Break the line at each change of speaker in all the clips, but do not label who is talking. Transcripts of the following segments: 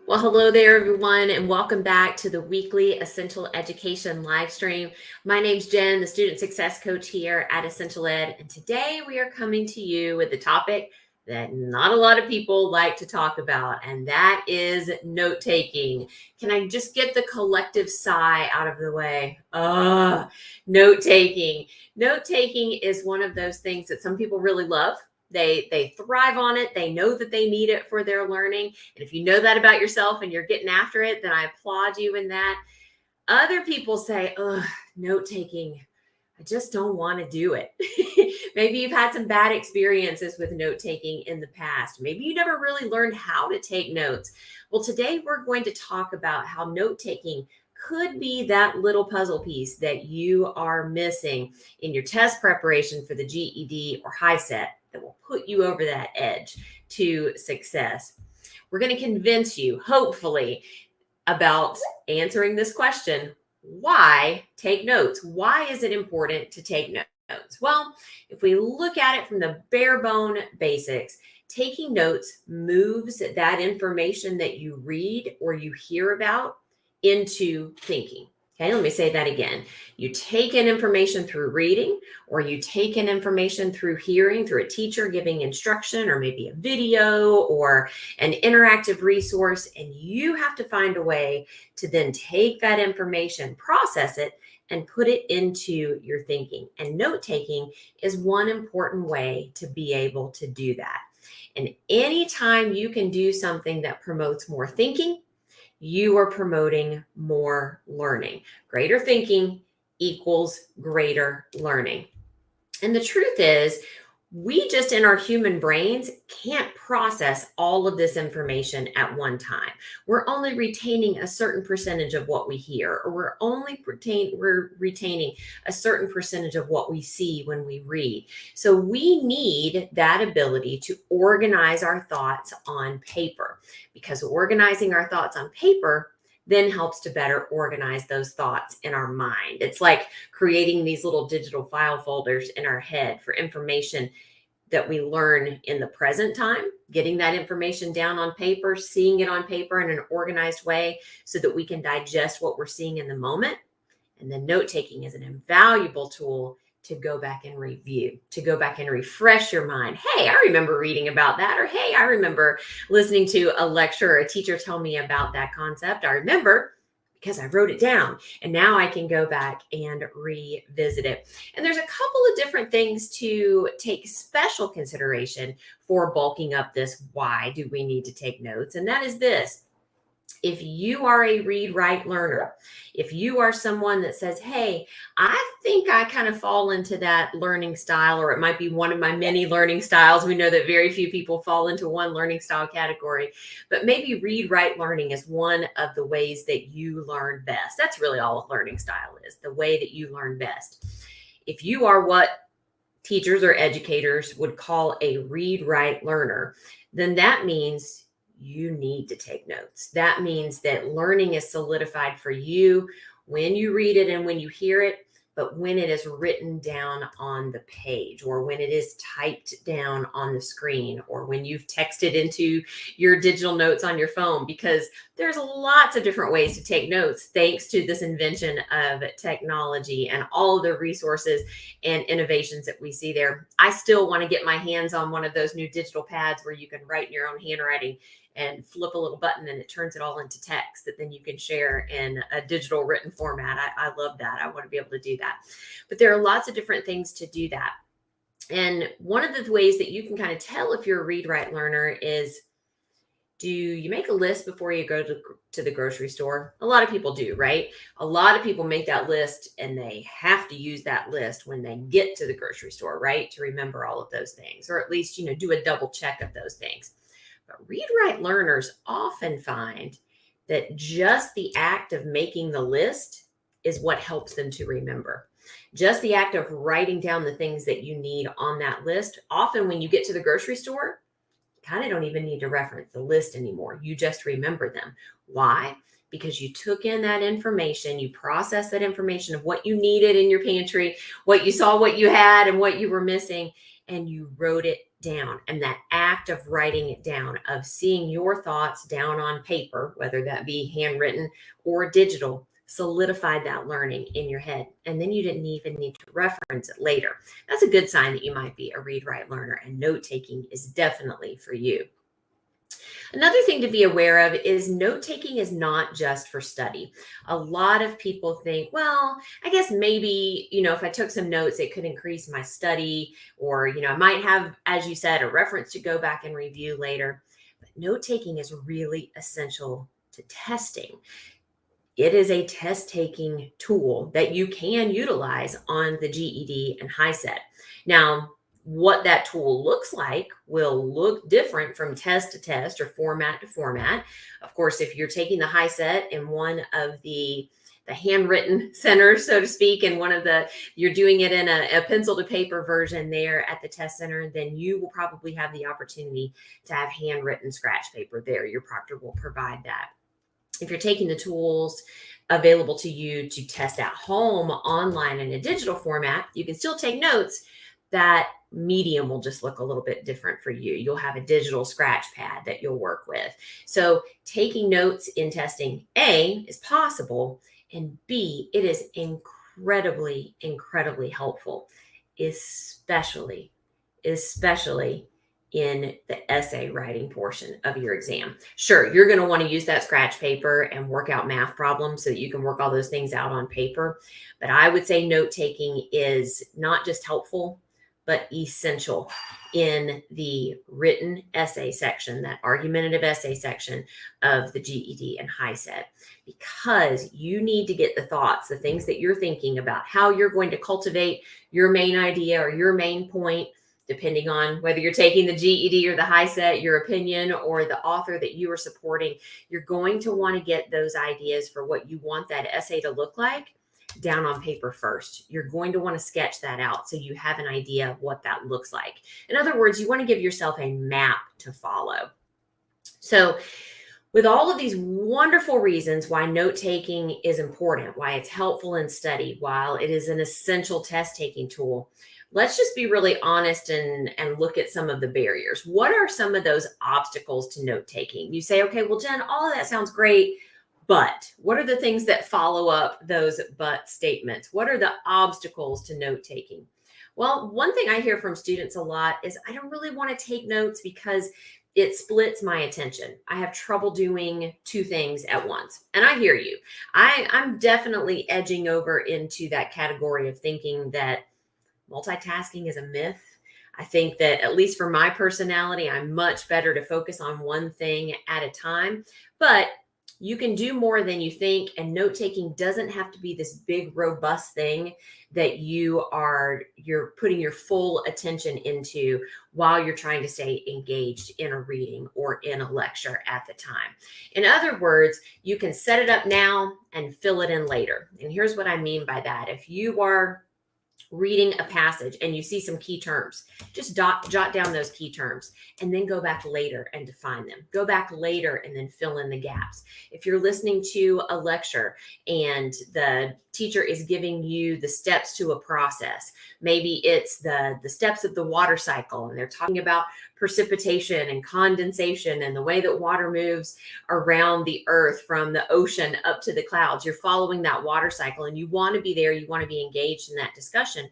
Well, hello there, everyone, and welcome back to the weekly Essential Education live stream. My name's Jen, the Student Success Coach here at Essential Ed, and today we are coming to you with a topic that not a lot of people like to talk about, and that is note taking. Can I just get the collective sigh out of the way? Note taking. Note taking is one of those things that some people really love. They thrive on it. They know that they need it for their learning. And if you know that about yourself and you're getting after it, then I applaud you in that. Other people say, note taking, I just don't want to do it. Maybe you've had some bad experiences with note taking in the past. Maybe you never really learned how to take notes. Well, today we're going to talk about how note taking could be that little puzzle piece that you are missing in your test preparation for the GED or HiSET that will put you over that edge to success. We're going to convince you, hopefully, about answering this question: why take notes? Why is it important to take notes? Well, if we look at it from the bare bone basics, taking notes moves that information that you read or you hear about into thinking. Okay, let me say that again. You take in information through reading, or you take in information through hearing, through a teacher giving instruction, or maybe a video or an interactive resource, and you have to find a way to then take that information, process it, and put it into your thinking. And note taking is one important way to be able to do that. And anytime you can do something that promotes more thinking, you are promoting more learning. Greater thinking equals greater learning. And the truth is, we just in our human brains can't process all of this information at one time. We're only retaining a certain percentage of what we hear, or we're retaining a certain percentage of what we see when we read. So we need that ability to organize our thoughts on paper, because organizing our thoughts on paper then helps to better organize those thoughts in our mind. It's like creating these little digital file folders in our head for information that we learn in the present time, getting that information down on paper, seeing it on paper in an organized way so that we can digest what we're seeing in the moment. And then note taking is an invaluable tool to go back and review, to go back and refresh your mind. Hey, I remember reading about that. Or hey, I remember listening to a lecture or a teacher tell me about that concept. I remember because I wrote it down, and now I can go back and revisit it. And there's a couple of different things to take special consideration for bulking up this why do we need to take notes. And that is this: if you are a read write learner, if you are someone that says, hey, I think I kind of fall into that learning style, or it might be one of my many learning styles. We know that very few people fall into one learning style category, but maybe read write learning is one of the ways that you learn best. That's really all a learning style is, the way that you learn best. If you are what teachers or educators would call a read write learner, then that means you need to take notes. That means that learning is solidified for you when you read it and when you hear it, but when it is written down on the page, or when it is typed down on the screen, or when you've texted into your digital notes on your phone, because there's lots of different ways to take notes thanks to this invention of technology and all of the resources and innovations that we see there. I still want to get my hands on one of those new digital pads where you can write in your own handwriting and flip a little button and it turns it all into text that then you can share in a digital written format. I love that. I want to be able to do that. But there are lots of different things to do that. And one of the ways that you can kind of tell if you're a read write learner is, do you make a list before you go to the grocery store? A lot of people do, right? A lot of people make that list and they have to use that list when they get to the grocery store, right? To remember all of those things, or at least, do a double check of those things. But read write learners often find that just the act of making the list is what helps them to remember. Just the act of writing down the things that you need on that list. Often when you get to the grocery store, you kind of don't even need to reference the list anymore. You just remember them. Why? Because you took in that information, you processed that information of what you needed in your pantry, what you saw, what you had, and what you were missing. and you wrote it down. And that act of writing it down, of seeing your thoughts down on paper, whether that be handwritten or digital, solidified that learning in your head. And then you didn't even need to reference it later. That's a good sign that you might be a read, write learner, and note taking is definitely for you. Another thing to be aware of is note taking is not just for study. A lot of people think, well, I guess maybe, if I took some notes, it could increase my study, or, I might have, as you said, a reference to go back and review later. But note taking is really essential to testing. It is a test-taking tool that you can utilize on the GED and HiSET. Now, what that tool looks like will look different from test to test or format to format. Of course, if you're taking the HiSET in one of the handwritten centers, so to speak, and you're doing it in a pencil to paper version there at the test center, then you will probably have the opportunity to have handwritten scratch paper there. Your proctor will provide that. If you're taking the tools available to you to test at home online in a digital format, you can still take notes. That medium will just look a little bit different for you. You'll have a digital scratch pad that you'll work with. So taking notes in testing, A, is possible, and B, it is incredibly, incredibly helpful, especially in the essay writing portion of your exam. Sure, you're going to want to use that scratch paper and work out math problems so that you can work all those things out on paper. But I would say note taking is not just helpful, but essential in the written essay section, that argumentative essay section of the GED and HiSET, because you need to get the thoughts, the things that you're thinking about, how you're going to cultivate your main idea or your main point, depending on whether you're taking the GED or the HiSET, your opinion, or the author that you are supporting. You're going to want to get those ideas for what you want that essay to look like down on paper first. You're going to want to sketch that out so you have an idea of what that looks like. In other words, you want to give yourself a map to follow. So with all of these wonderful reasons why note-taking is important, why it's helpful in study, while it is an essential test-taking tool, let's just be really honest and look at some of the barriers. What are some of those obstacles to note-taking? You say, okay, well, Jen, all of that sounds great, but what are the things that follow up those but statements? What are the obstacles to note-taking? Well, one thing I hear from students a lot is, I don't really want to take notes because it splits my attention. I have trouble doing two things at once. And I hear you. I'm definitely edging over into that category of thinking that multitasking is a myth. I think that, at least for my personality, I'm much better to focus on one thing at a time. But you can do more than you think, and note-taking doesn't have to be this big, robust thing that you're putting your full attention into while you're trying to stay engaged in a reading or in a lecture at the time. In other words, you can set it up now and fill it in later. And here's what I mean by that. If you are reading a passage and you see some key terms, just jot down those key terms and then go back later and define them. Go back later and then fill in the gaps. If you're listening to a lecture and the teacher is giving you the steps to a process, maybe it's the steps of the water cycle, and they're talking about precipitation and condensation and the way that water moves around the earth from the ocean up to the clouds. You're following that water cycle and you want to be there. You want to be engaged in that discussion.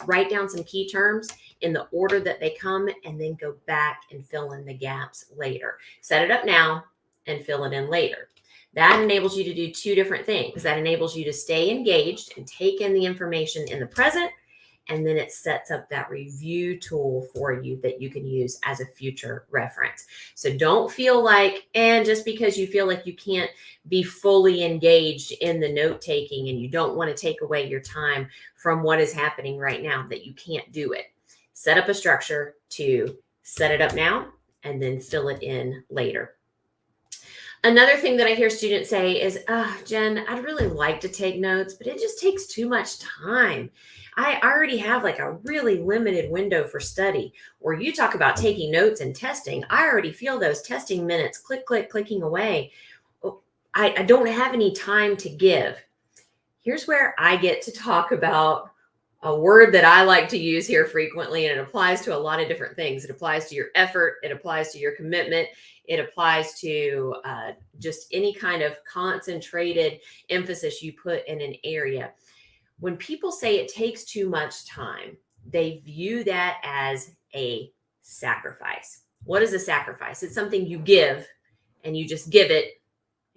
Write down some key terms in the order that they come and then go back and fill in the gaps later. Set it up now and fill it in later. That enables you to do two different things. That enables you to stay engaged and take in the information in the present, and then it sets up that review tool for you that you can use as a future reference. So don't feel like, and just because you feel like you can't be fully engaged in the note-taking and you don't want to take away your time from what is happening right now, that you can't do it. Set up a structure to set it up now and then fill it in later. Another thing that I hear students say is, Jen, I'd really like to take notes, but it just takes too much time. I already have like a really limited window for study. Or you talk about taking notes and testing. I already feel those testing minutes clicking away. I don't have any time to give. Here's where I get to talk about A word that I like to use here frequently, and it applies to a lot of different things. It applies to your effort. It applies to your commitment. It applies to just any kind of concentrated emphasis you put in an area. When people say it takes too much time, they view that as a sacrifice. What is a sacrifice? It's something you give and you just give it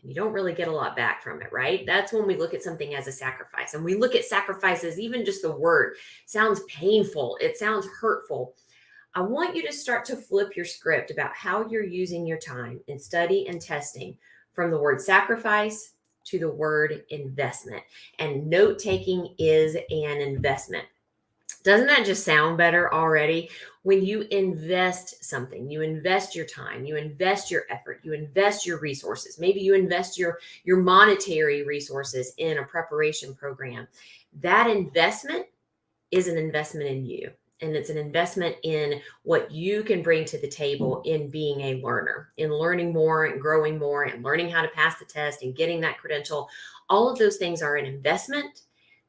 and you don't really get a lot back from it, right? That's when we look at something as a sacrifice. And we look at sacrifices, even just the word sounds painful, it sounds hurtful. I want you to start to flip your script about how you're using your time in study and testing from the word sacrifice to the word investment. And note taking is an investment. Doesn't that just sound better already? When you invest something, you invest your time, you invest your effort, you invest your resources. Maybe you invest your monetary resources in a preparation program. That investment is an investment in you. And it's an investment in what you can bring to the table in being a learner, in learning more and growing more and learning how to pass the test and getting that credential. All of those things are an investment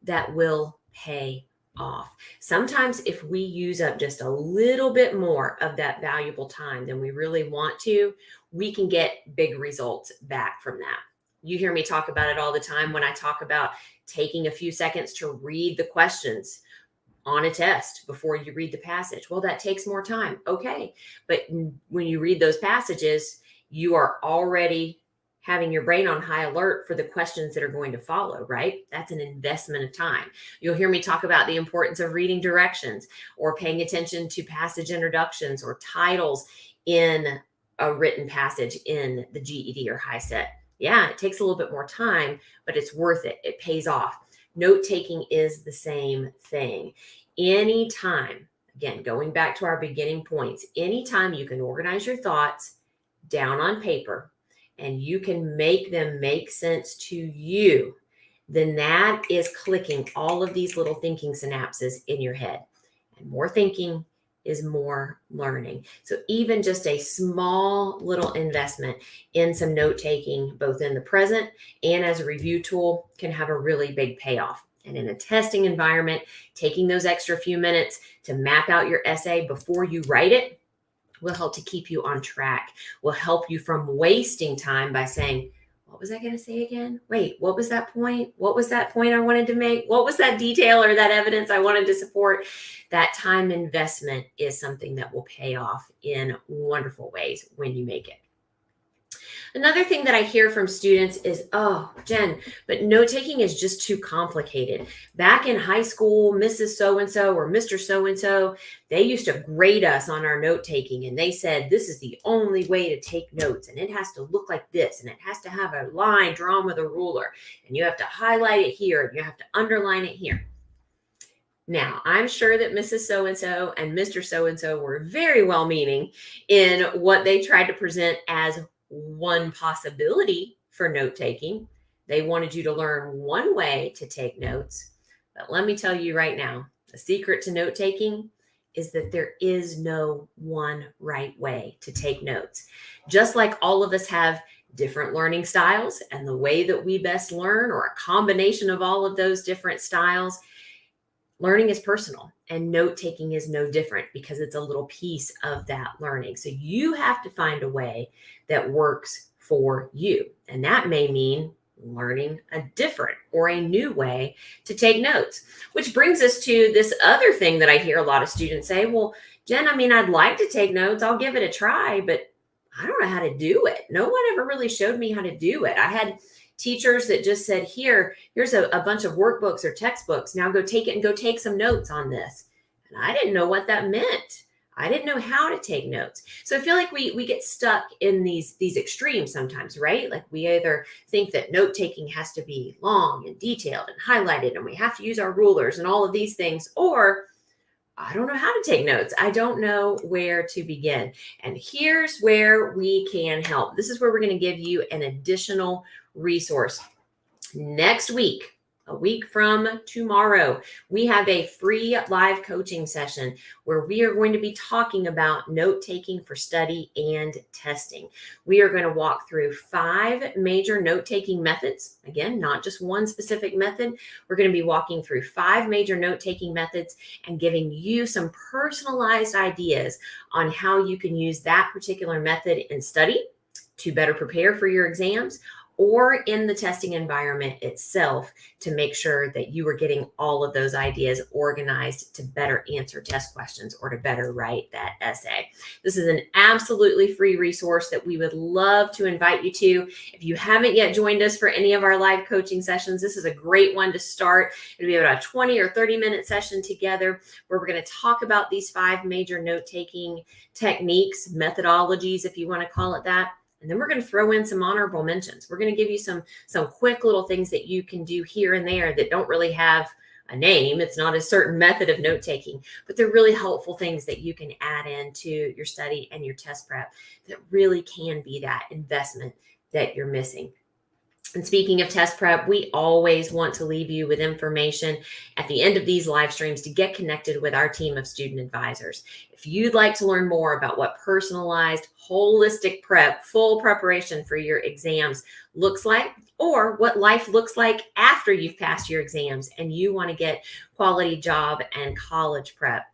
that will pay off. Sometimes if we use up just a little bit more of that valuable time than we really want to, we can get big results back from that. You hear me talk about it all the time when I talk about taking a few seconds to read the questions on a test before you read the passage. Well, that takes more time. Okay. But when you read those passages, you are already having your brain on high alert for the questions that are going to follow, right? That's an investment of time. You'll hear me talk about the importance of reading directions or paying attention to passage introductions or titles in a written passage in the GED or HiSET. Yeah, it takes a little bit more time, but it's worth it. It pays off. Note taking is the same thing. Anytime, again, going back to our beginning points, anytime you can organize your thoughts down on paper and you can make them make sense to you, then that is clicking all of these little thinking synapses in your head. And more thinking is more learning. So even just a small little investment in some note taking, both in the present and as a review tool, can have a really big payoff. And in a testing environment, taking those extra few minutes to map out your essay before you write it will help to keep you on track, will help you from wasting time by saying, what was I going to say again? Wait, what was that point? What was that point I wanted to make? What was that detail or that evidence I wanted to support? That time investment is something that will pay off in wonderful ways when you make it. Another thing that I hear from students is, oh, Jen, but note taking is just too complicated. Back in high school, Mrs. So-and-so or Mr. So-and-so, they used to grade us on our note taking. And they said, this is the only way to take notes. And it has to look like this. And it has to have a line drawn with a ruler. And you have to highlight it here. And you have to underline it here. Now, I'm sure that Mrs. So-and-so and Mr. So-and-so were very well-meaning in what they tried to present as one possibility for note taking. They wanted you to learn one way to take notes. But let me tell you right now, the secret to note taking is that there is no one right way to take notes. Just like all of us have different learning styles and the way that we best learn, or a combination of all of those different styles, learning is personal, and note taking is no different because it's a little piece of that learning. So you have to find a way that works for you. And that may mean learning a different or a new way to take notes, which brings us to this other thing that I hear a lot of students say, well, Jen, I mean, I'd like to take notes. I'll give it a try, but I don't know how to do it. No one ever really showed me how to do it. I had teachers that just said, here's a bunch of workbooks or textbooks. Now go take it and go take some notes on this. And I didn't know what that meant. I didn't know how to take notes. So I feel like we get stuck in these extremes sometimes, right? Like we either think that note taking has to be long and detailed and highlighted, and we have to use our rulers and all of these things, or I don't know how to take notes. I don't know where to begin. And here's where we can help. This is where we're going to give you an additional resource. Next week, a week from tomorrow, we have a free live coaching session where we are going to be talking about note taking for study and testing. We are going to walk through 5 major note taking methods. Again, not just one specific method. We're going to be walking through 5 major note taking methods and giving you some personalized ideas on how you can use that particular method in study to better prepare for your exams, or in the testing environment itself to make sure that you are getting all of those ideas organized to better answer test questions or to better write that essay. This is an absolutely free resource that we would love to invite you to. If you haven't yet joined us for any of our live coaching sessions, this is a great one to start. It'll be about a 20 or 30-minute session together where we're going to talk about these 5 major note-taking techniques, methodologies, if you want to call it that. And then we're going to throw in some honorable mentions. We're going to give you some quick little things that you can do here and there that don't really have a name. It's not a certain method of note taking, but they're really helpful things that you can add into your study and your test prep that really can be that investment that you're missing. And speaking of test prep, we always want to leave you with information at the end of these live streams to get connected with our team of student advisors. If you'd like to learn more about what personalized, holistic prep, full preparation for your exams looks like, or what life looks like after you've passed your exams and you want to get quality job and college prep,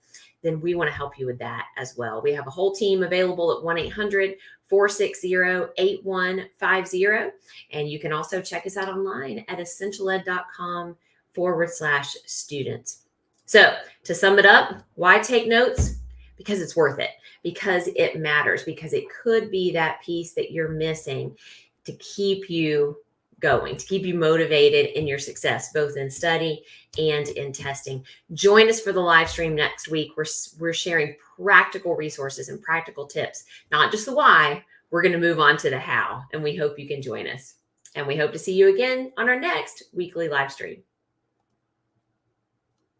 then we want to help you with that as well. We have a whole team available at 1-800-460-8150. And you can also check us out online at essentialed.com/students. So to sum it up, why take notes? Because it's worth it, because it matters, because it could be that piece that you're missing to keep you going, to keep you motivated in your success, both in study and in testing. Join us for the live stream next week. We're sharing practical resources and practical tips, not just the why. We're going to move on to the how, and we hope you can join us. And we hope to see you again on our next weekly live stream.